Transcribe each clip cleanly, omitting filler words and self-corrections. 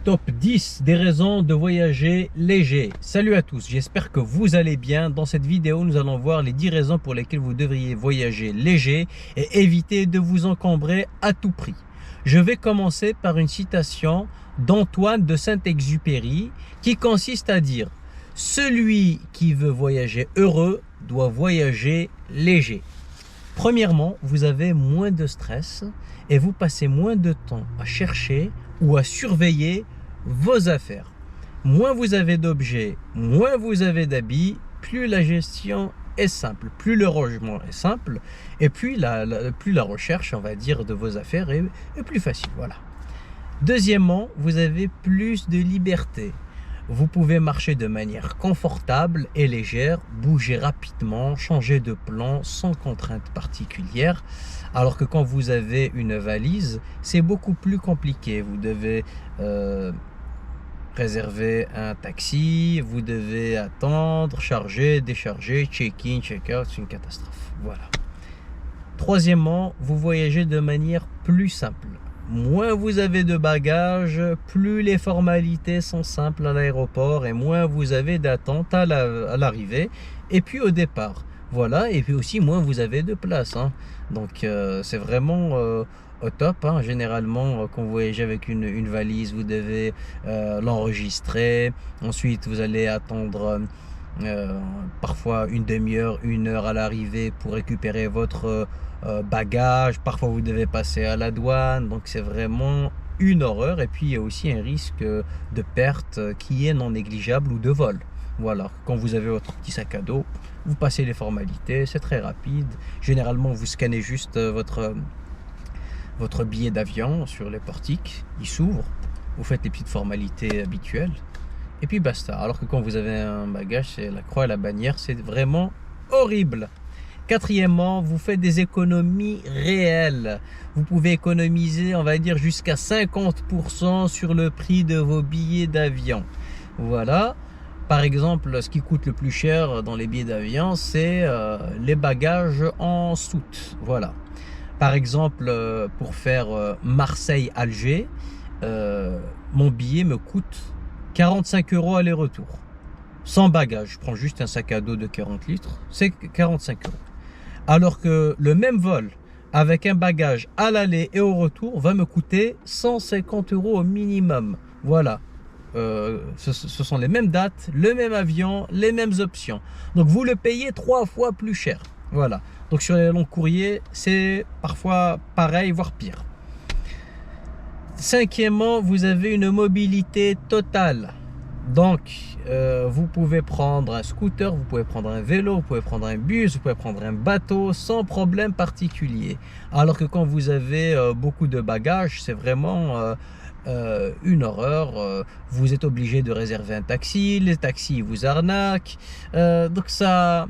Top 10 des raisons de voyager léger. Salut à tous, j'espère que vous allez bien. Dans cette vidéo, nous allons voir les 10 raisons pour lesquelles vous devriez voyager léger et éviter de vous encombrer à tout prix. Je vais commencer par une citation d'Antoine de Saint-Exupéry qui consiste à dire « Celui qui veut voyager heureux doit voyager léger ». Premièrement, vous avez moins de stress et vous passez moins de temps à chercher ou à surveiller vos affaires. Moins vous avez d'objets, moins vous avez d'habits, plus la gestion est simple, plus le rangement est simple et plus la recherche, on va dire, de vos affaires est plus facile. Voilà. Deuxièmement, vous avez plus de liberté. Vous pouvez marcher de manière confortable et légère, bouger rapidement, changer de plan sans contrainte particulière. Alors que quand vous avez une valise, c'est beaucoup plus compliqué. Vous devez réserver un taxi, vous devez attendre, charger, décharger, check-in, check-out, c'est une catastrophe. Voilà. Troisièmement, vous voyagez de manière plus simple. Moins vous avez de bagages, plus les formalités sont simples à l'aéroport et moins vous avez d'attente à l'arrivée et puis au départ. Voilà, et puis aussi moins vous avez de place. Donc c'est vraiment au top. Généralement, quand vous voyagez avec une valise, vous devez l'enregistrer. Ensuite, vous allez attendre parfois une demi-heure, une heure à l'arrivée pour récupérer votre bagage. Parfois vous devez passer à la douane, donc c'est vraiment une horreur. Et puis il y a aussi un risque de perte qui est non négligeable ou de vol. Voilà, quand vous avez votre petit sac à dos, vous passez les formalités, c'est très rapide. Généralement vous scannez juste votre billet d'avion sur les portiques, il s'ouvre, vous faites les petites formalités habituelles et puis basta. Alors que quand vous avez un bagage, c'est la croix et la bannière, c'est vraiment horrible. Quatrièmement, vous faites des économies réelles. Vous pouvez économiser, on va dire, jusqu'à 50% sur le prix de vos billets d'avion. Voilà. Par exemple, ce qui coûte le plus cher dans les billets d'avion, c'est les bagages en soute. Voilà. Par exemple, pour faire Marseille-Alger, mon billet me coûte 45 € aller-retour. Sans bagage, je prends juste un sac à dos de 40 litres, c'est 45 €. Alors que le même vol avec un bagage à l'aller et au retour va me coûter 150 € au minimum. Voilà. Ce sont les mêmes dates, le même avion, les mêmes options. Donc vous le payez 3 fois plus cher. Voilà. Donc sur les longs courriers, c'est parfois pareil, voire pire. Cinquièmement, vous avez une mobilité totale. Donc, vous pouvez prendre un scooter, vous pouvez prendre un vélo, vous pouvez prendre un bus, vous pouvez prendre un bateau sans problème particulier. Alors que quand vous avez beaucoup de bagages, c'est vraiment une horreur. Vous êtes obligé de réserver un taxi, les taxis vous arnaquent. Donc ça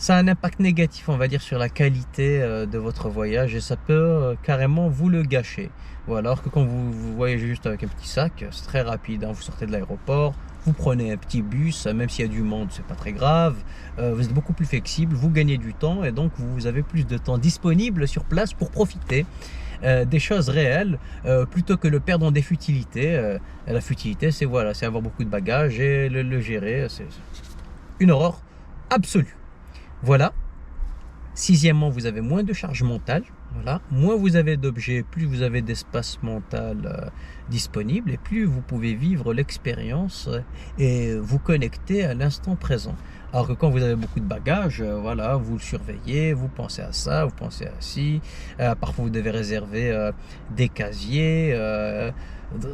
a un impact négatif, on va dire, sur la qualité de votre voyage et ça peut carrément vous le gâcher. Ou alors que quand vous voyagez juste avec un petit sac, c'est très rapide. Vous sortez de l'aéroport, vous prenez un petit bus, même s'il y a du monde, c'est pas très grave. Vous êtes beaucoup plus flexible, vous gagnez du temps et donc vous avez plus de temps disponible sur place pour profiter des choses réelles plutôt que le perdre dans des futilités. La futilité, c'est voilà, c'est avoir beaucoup de bagages et le gérer. C'est une horreur absolue. Voilà. Sixièmement, vous avez moins de charge mentale. Voilà. Moins vous avez d'objets, plus vous avez d'espace mental disponible et plus vous pouvez vivre l'expérience et vous connecter à l'instant présent. Alors que quand vous avez beaucoup de bagages, voilà, vous le surveillez, vous pensez à ça, vous pensez à ci. Parfois vous devez réserver des casiers.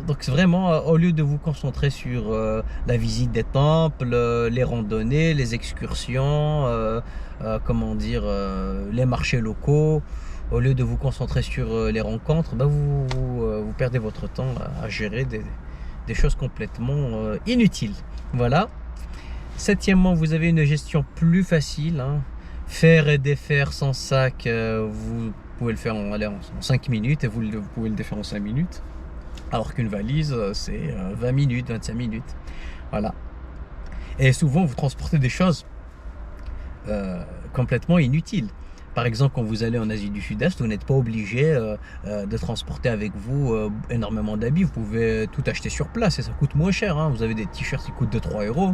Donc vraiment, au lieu de vous concentrer sur la visite des temples, les randonnées, les excursions, comment dire, les marchés locaux, au lieu de vous concentrer sur les rencontres, vous perdez votre temps à gérer des choses complètement inutiles. Voilà. Septièmement, vous avez une gestion plus facile. Faire et défaire sans sac, vous pouvez le faire en 5 minutes et vous pouvez le défaire en 5 minutes. Alors qu'une valise, c'est 20 minutes, 25 minutes. Voilà. Et souvent, vous transportez des choses complètement inutiles. Par exemple, quand vous allez en Asie du Sud-Est, vous n'êtes pas obligé de transporter avec vous énormément d'habits. Vous pouvez tout acheter sur place et ça coûte moins cher, hein. Vous avez des t-shirts qui coûtent 2-3 euros.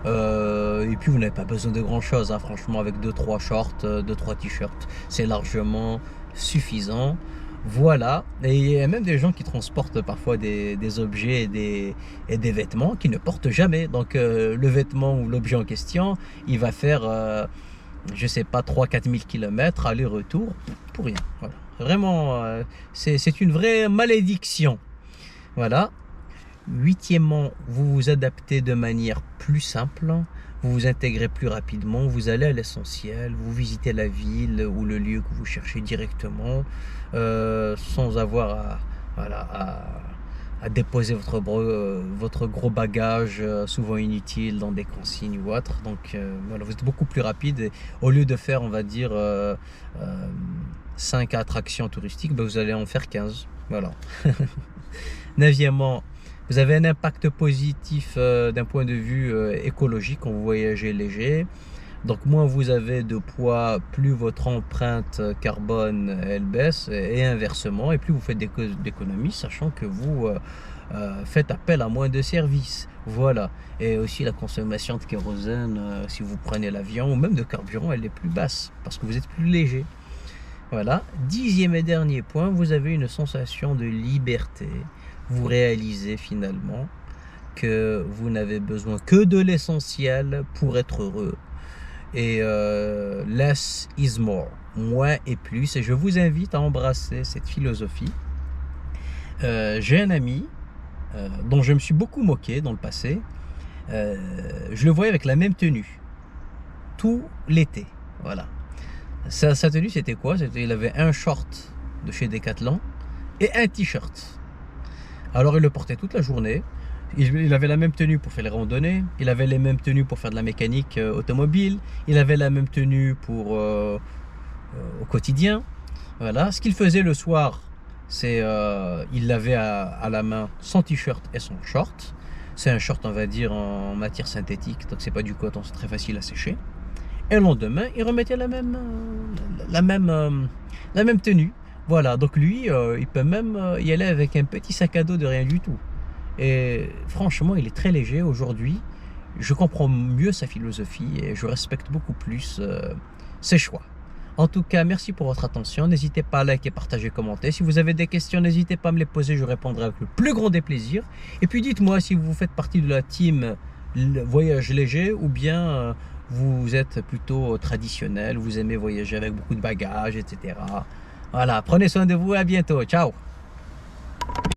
Et puis vous n'avez pas besoin de grand chose, hein. Franchement, avec 2-3 shorts, 2-3 t-shirts, c'est largement suffisant. Voilà, et il y a même des gens qui transportent parfois des objets et des vêtements qui ne portent jamais. Donc le vêtement ou l'objet en question, il va faire, je sais pas, 3-4 000 km aller-retour pour rien. Voilà. Vraiment, c'est une vraie malédiction. Voilà. Huitièmement, vous vous adaptez de manière plus simple, vous vous intégrez plus rapidement, vous allez à l'essentiel, vous visitez la ville ou le lieu que vous cherchez directement, sans avoir voilà, à déposer votre gros bagage, souvent inutile, dans des consignes ou autre. Donc voilà, vous êtes beaucoup plus rapide. Et au lieu de faire, on va dire, 5 attractions touristiques, ben, vous allez en faire 15. Voilà. Neuvièmement, vous avez un impact positif d'un point de vue écologique quand vous voyagez léger. Donc moins vous avez de poids, plus votre empreinte carbone elle baisse et inversement. Et plus vous faites d'économies, sachant que vous faites appel à moins de services. Voilà. Et aussi la consommation de kérosène, si vous prenez l'avion, ou même de carburant, elle est plus basse parce que vous êtes plus léger. Voilà. Dixième et dernier point, vous avez une sensation de liberté. Vous réalisez finalement que vous n'avez besoin que de l'essentiel pour être heureux. Et less is more, moins est plus. Et je vous invite à embrasser cette philosophie. J'ai un ami dont je me suis beaucoup moqué dans le passé. Je le voyais avec la même tenue tout l'été. Voilà. Sa tenue, c'était quoi? Il avait un short de chez Decathlon et un t-shirt. Alors il le portait toute la journée. Il avait la même tenue pour faire les randonnées. Il avait les mêmes tenues pour faire de la mécanique automobile. Il avait la même tenue pour au quotidien. Voilà. Ce qu'il faisait le soir, c'est il avait à la main son t-shirt et son short. C'est un short, on va dire, en matière synthétique, donc c'est pas du coton, c'est très facile à sécher. Et le lendemain, il remettait la même tenue. Voilà, donc lui, il peut même y aller avec un petit sac à dos de rien du tout. Et franchement, il est très léger aujourd'hui. Je comprends mieux sa philosophie et je respecte beaucoup plus ses choix. En tout cas, merci pour votre attention. N'hésitez pas à liker, partager, commenter. Si vous avez des questions, n'hésitez pas à me les poser. Je répondrai avec le plus grand des plaisirs. Et puis dites-moi si vous faites partie de la team voyage léger ou bien vous êtes plutôt traditionnel. Vous aimez voyager avec beaucoup de bagages, etc. Voilà, prenez soin de vous et à bientôt. Ciao!